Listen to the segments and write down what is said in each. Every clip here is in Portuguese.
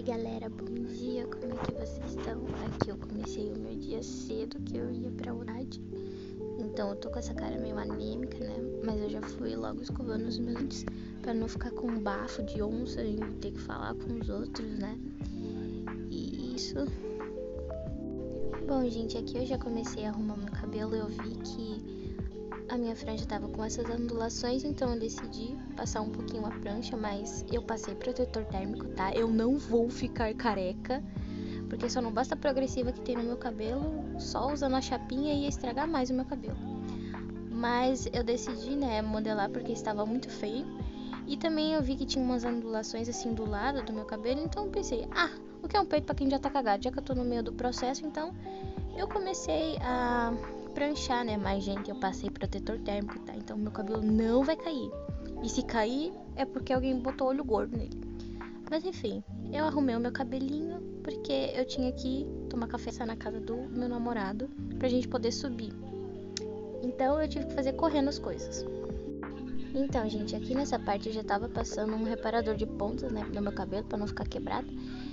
Oi galera, bom dia, como é que vocês estão? Aqui eu comecei o meu dia cedo, que eu ia pra unidade. Então eu tô com essa cara meio anêmica, né? Mas eu já fui logo escovando os meus dentes pra não ficar com um bafo de onça e ter que falar com os outros, né? E isso. Bom, gente, aqui eu já comecei a arrumar meu cabelo. Eu vi que a minha franja tava com essas ondulações, então eu decidi passar um pouquinho a prancha, mas eu passei protetor térmico, tá? Eu não vou ficar careca, porque só não basta a progressiva que tem no meu cabelo, só usando a chapinha ia estragar mais o meu cabelo. Mas eu decidi, né, modelar porque estava muito feio. E também eu vi que tinha umas ondulações assim do lado do meu cabelo, então eu pensei, o que é um peito pra quem já tá cagado? Já que eu tô no meio do processo, então eu comecei a pranchar, né? Mas, gente, eu passei protetor térmico, tá? Então meu cabelo não vai cair. E se cair, é porque alguém botou olho gordo nele. Mas enfim, eu arrumei o meu cabelinho porque eu tinha que tomar café na casa do meu namorado pra gente poder subir. Então eu tive que fazer correndo as coisas. Então, gente, aqui nessa parte eu já tava passando um reparador de pontas, né, no meu cabelo pra não ficar quebrado.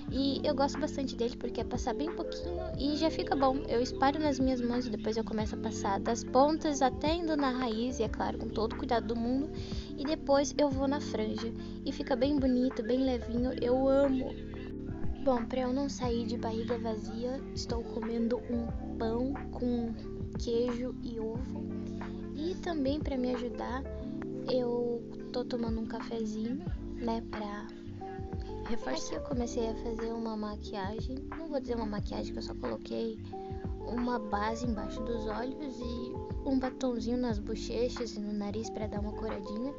E eu gosto bastante dele porque é passar bem pouquinho e já fica bom. Eu espalho nas minhas mãos e depois eu começo a passar das pontas até indo na raiz, e é claro, com todo o cuidado do mundo. E depois eu vou na franja e fica bem bonito, bem levinho, eu amo. Bom, pra eu não sair de barriga vazia, estou comendo um pão com queijo e ovo. E também pra me ajudar, eu tô tomando um cafezinho, né, pra reforçar. Aqui eu comecei a fazer uma maquiagem, não vou dizer uma maquiagem, que eu só coloquei uma base embaixo dos olhos e um batonzinho nas bochechas e no nariz pra dar uma coradinha,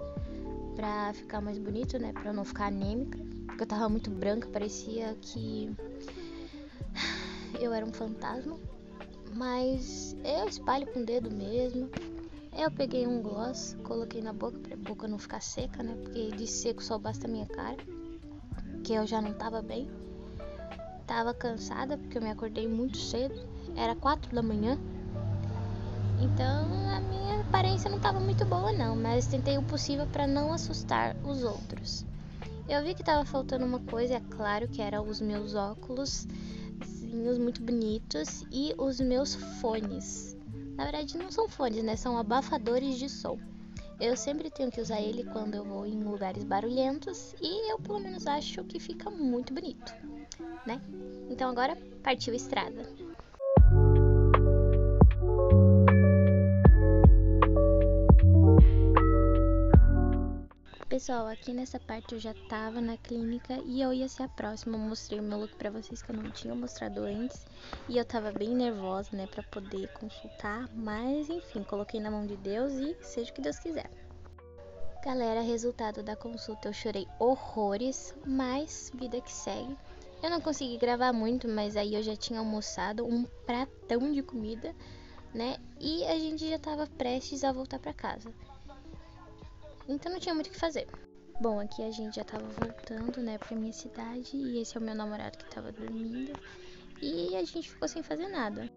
pra ficar mais bonito, né, pra eu não ficar anêmica, porque eu tava muito branca, parecia que eu era um fantasma. Mas eu espalho com o dedo mesmo. Eu peguei um gloss, coloquei na boca pra boca não ficar seca, né, porque de seco só basta a minha cara, que eu já não tava bem. Tava cansada porque eu me acordei muito cedo, era 4 da manhã. Então a minha aparência não tava muito boa não, mas tentei o possível pra não assustar os outros. Eu vi que tava faltando uma coisa, é claro que eram os meus óculos muito bonitos e os meus fones. Na verdade não são fones, né, são abafadores de som. Eu sempre tenho que usar ele quando eu vou em lugares barulhentos e eu pelo menos acho que fica muito bonito, né? Então agora partiu estrada. Pessoal, aqui nessa parte eu já tava na clínica e eu ia ser a próxima. Eu mostrei o meu look pra vocês que eu não tinha mostrado antes. E eu tava bem nervosa, né, pra poder consultar. Mas enfim, coloquei na mão de Deus e seja o que Deus quiser. Galera, resultado da consulta, eu chorei horrores, mas vida que segue. Eu não consegui gravar muito, mas aí eu já tinha almoçado um pratão de comida, né? E a gente já tava prestes a voltar pra casa. Então não tinha muito o que fazer. Bom, aqui a gente já tava voltando, né, pra minha cidade. E esse é o meu namorado que tava dormindo. E a gente ficou sem fazer nada.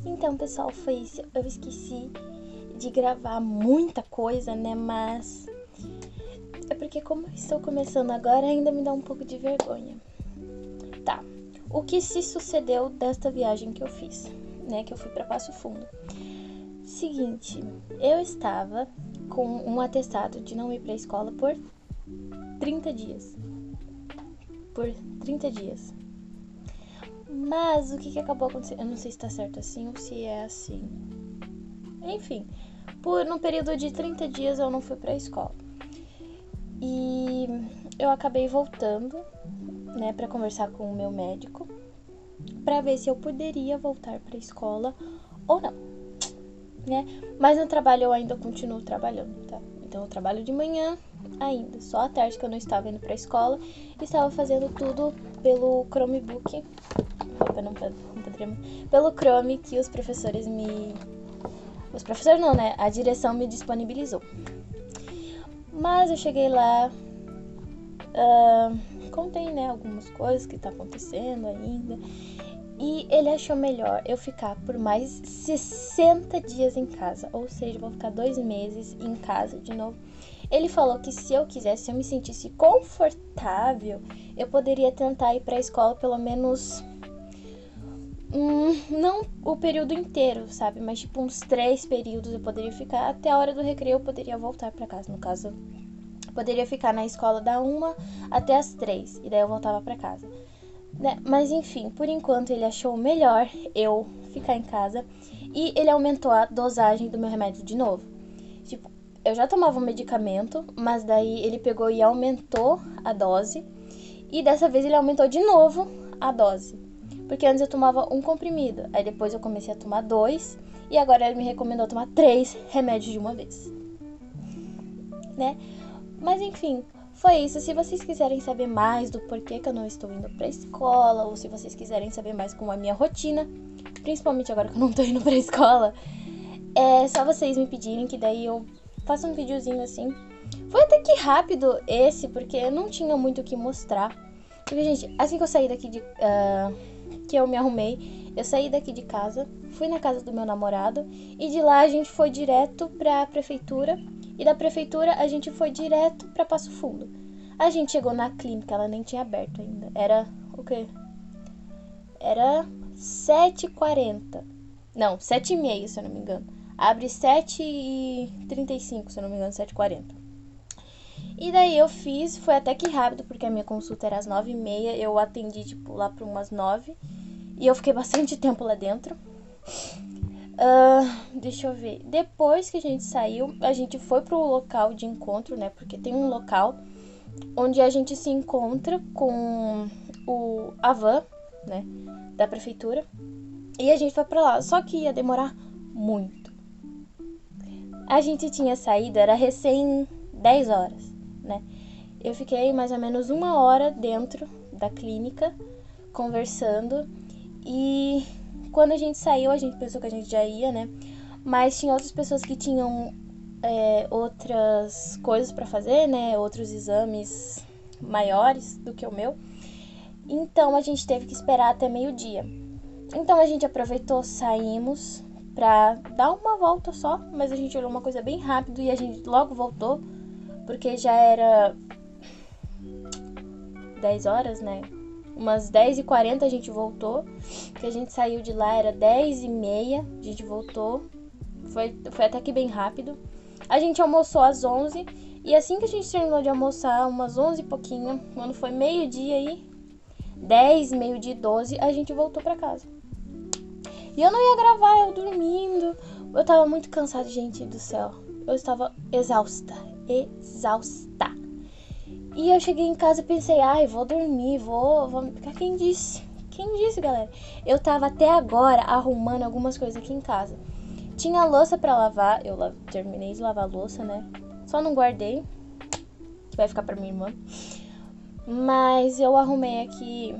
Então, pessoal, foi isso. Eu esqueci de gravar muita coisa, né, mas é porque como eu estou começando agora, ainda me dá um pouco de vergonha. Tá, o que se sucedeu desta viagem que eu fiz, né, que eu fui pra Passo Fundo. Seguinte, eu estava com um atestado de não ir pra escola por 30 dias. Mas o que acabou acontecendo? Eu não sei se tá certo assim ou se é assim. Enfim, num período de 30 dias eu não fui pra escola. E eu acabei voltando, né, pra conversar com o meu médico, pra ver se eu poderia voltar pra escola ou não, né? Mas no trabalho eu ainda continuo trabalhando, tá? Então eu trabalho de manhã ainda, só à tarde que eu não estava indo pra escola, estava fazendo tudo pelo Chromebook, pelo Chrome que os professores não, né? A direção me disponibilizou. Mas eu cheguei lá, Contei, né, algumas coisas que tá acontecendo ainda. E ele achou melhor eu ficar por mais 60 dias em casa. Ou seja, eu vou ficar 2 meses em casa de novo. Ele falou que se eu quisesse, se eu me sentisse confortável, eu poderia tentar ir pra escola pelo menos... não o período inteiro, sabe? Mas tipo uns 3 períodos eu poderia ficar. Até a hora do recreio eu poderia voltar pra casa. No caso, eu poderia ficar na escola da 1 até as 3. E daí eu voltava pra casa. Né? Mas enfim, por enquanto ele achou melhor eu ficar em casa. E ele aumentou a dosagem do meu remédio de novo. Tipo, eu já tomava um medicamento, mas daí ele pegou e aumentou a dose. E dessa vez ele aumentou de novo a dose. Porque antes eu tomava um comprimido. Aí depois eu comecei a tomar 2. E agora ele me recomendou tomar 3 remédios de uma vez. Né? Mas enfim, foi isso. Se vocês quiserem saber mais do porquê que eu não estou indo pra escola, ou se vocês quiserem saber mais como é a minha rotina, principalmente agora que eu não tô indo pra escola, é só vocês me pedirem, que daí eu faço um videozinho assim. Foi até que rápido esse, porque eu não tinha muito o que mostrar. Porque, gente, assim que eu saí daqui que eu me arrumei, eu saí daqui de casa, fui na casa do meu namorado, e de lá a gente foi direto pra prefeitura. E da prefeitura a gente foi direto pra Passo Fundo. A gente chegou na clínica, ela nem tinha aberto ainda. Era o quê? Era 7h40. Não, 7h30, se eu não me engano. Abre 7h35, se eu não me engano, 7h40. E daí eu fiz, foi até que rápido, porque a minha consulta era às 9h30. Eu atendi, tipo, lá por umas 9. E eu fiquei bastante tempo lá dentro. Deixa eu ver. Depois que a gente saiu, a gente foi pro local de encontro, né? Porque tem um local onde a gente se encontra com a van, né? Da prefeitura. E a gente foi pra lá. Só que ia demorar muito. A gente tinha saído, era recém 10 horas, né? Eu fiquei mais ou menos 1 hora dentro da clínica, conversando. E quando a gente saiu, a gente pensou que a gente já ia, né? Mas tinha outras pessoas que tinham outras coisas pra fazer, né? Outros exames maiores do que o meu. Então a gente teve que esperar até meio-dia. Então a gente aproveitou, saímos pra dar uma volta só. Mas a gente olhou uma coisa bem rápido e a gente logo voltou. Porque já era 10 horas, né? Umas 10h40 a gente voltou. Que a gente saiu de lá, era 10h30. A gente voltou. Foi até que bem rápido. A gente almoçou às 11. E assim que a gente terminou de almoçar, umas 11 e pouquinho, quando foi meio-dia aí, 10, meio-dia e 12, a gente voltou pra casa. E eu não ia gravar, eu dormindo. Eu tava muito cansada, gente do céu. Eu estava exausta. E eu cheguei em casa e pensei, vou dormir, vou... Quem disse? Quem disse, galera? Eu tava até agora arrumando algumas coisas aqui em casa. Tinha louça pra lavar, eu terminei de lavar a louça, né? Só não guardei, que vai ficar pra minha irmã. Mas eu arrumei aqui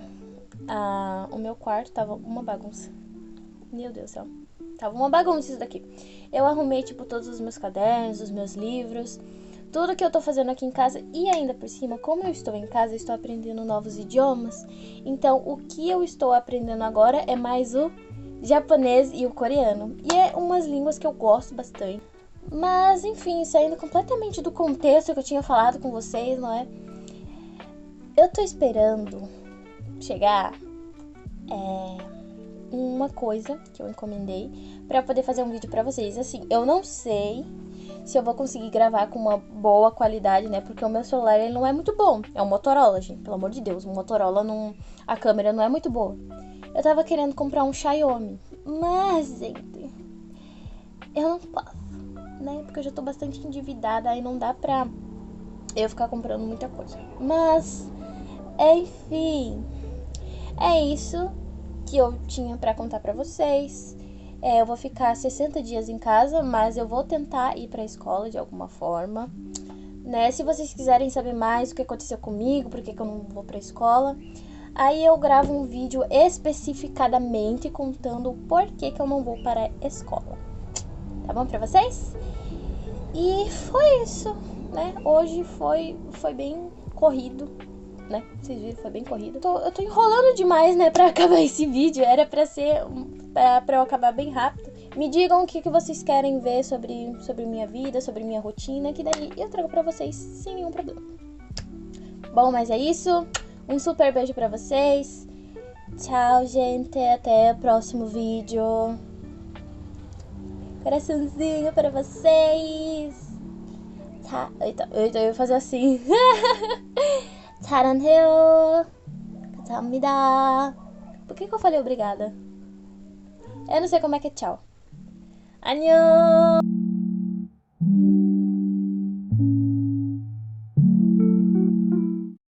o meu quarto, tava uma bagunça. Meu Deus do céu. Tava uma bagunça isso daqui. Eu arrumei, tipo, todos os meus cadernos, os meus livros, tudo que eu tô fazendo aqui em casa. E ainda por cima, como eu estou em casa, eu estou aprendendo novos idiomas. Então, o que eu estou aprendendo agora é mais o japonês e o coreano. E é umas línguas que eu gosto bastante. Mas, enfim, saindo completamente do contexto que eu tinha falado com vocês, não é? Eu tô esperando chegar uma coisa que eu encomendei pra poder fazer um vídeo pra vocês. Assim, eu não sei se eu vou conseguir gravar com uma boa qualidade, né? Porque o meu celular, ele não é muito bom. É um Motorola, gente, pelo amor de Deus. Um Motorola, a câmera não é muito boa. Eu tava querendo comprar um Xiaomi, mas, gente, eu não posso, né? Porque eu já tô bastante endividada, aí não dá pra eu ficar comprando muita coisa. Mas, enfim, é isso que eu tinha pra contar pra vocês. Eu vou ficar 60 dias em casa, mas eu vou tentar ir pra escola de alguma forma, né? Se vocês quiserem saber mais o que aconteceu comigo, por que eu não vou pra escola, aí eu gravo um vídeo especificadamente contando o porquê que eu não vou para a escola. Tá bom pra vocês? E foi isso, né? Hoje foi bem corrido, né? Vocês viram, foi bem corrido. Eu tô enrolando demais, né, pra acabar esse vídeo. Era pra ser pra eu acabar bem rápido. Me digam o que vocês querem ver sobre minha vida, sobre minha rotina, que daí eu trago pra vocês sem nenhum problema. Bom, mas é isso. Um super beijo pra vocês. Tchau, gente. Até o próximo vídeo. Coraçãozinho pra vocês. Tá. Eu ia fazer assim. 사랑해요. 감사합니다. Por que eu falei obrigada? Eu não sei como é que é tchau. 안녕.